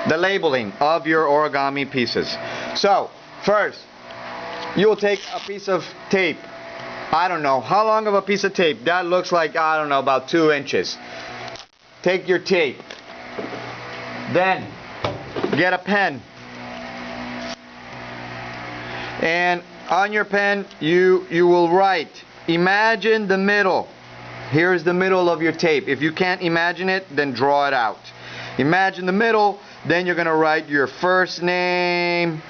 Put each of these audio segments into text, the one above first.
the labeling of your origami pieces. So, first, you will take a piece of tape. I don't know, how long of a piece of tape? That looks like, I don't know, about 2 inches. Take your tape. Then, get a pen. And on your pen, you will write, imagine the middle. Here's the middle of your tape. If you can't imagine it, then draw it out. Imagine the middle, then you're going to write your first name,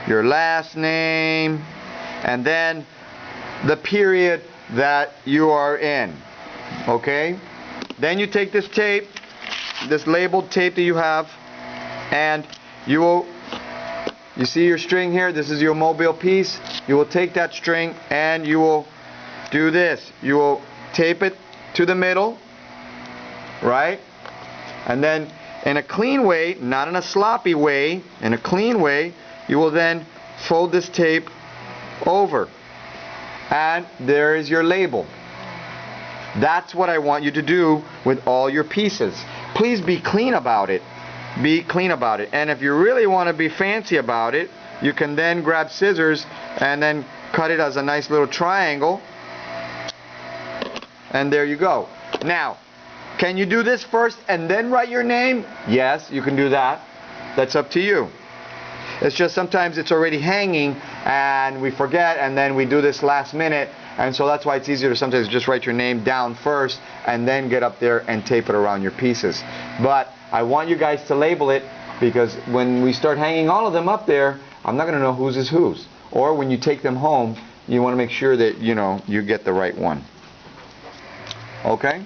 your last name, and then the period that you are in. Okay? Then you take this tape, this labeled tape that you have, and you see your string here? This is your mobile piece. You will take that string and you will do this. You will tape it to the middle, right? And then in a clean way, not in a sloppy way, in a clean way, you will then fold this tape over. And there is your label. That's what I want you to do with all your pieces. Please be clean about it. Be clean about it. And if you really want to be fancy about it, you can then grab scissors and then cut it as a nice little triangle. And there you go. Now, can you do this first and then write your name? Yes, you can do that. That's up to you. It's just sometimes it's already hanging and we forget, and then we do this last minute, and so that's why it's easier to sometimes just write your name down first and then get up there and tape it around your pieces. But I want you guys to label it, because when we start hanging all of them up there, I'm not going to know whose is whose. Or when you take them home, you want to make sure that you get the right one. Okay?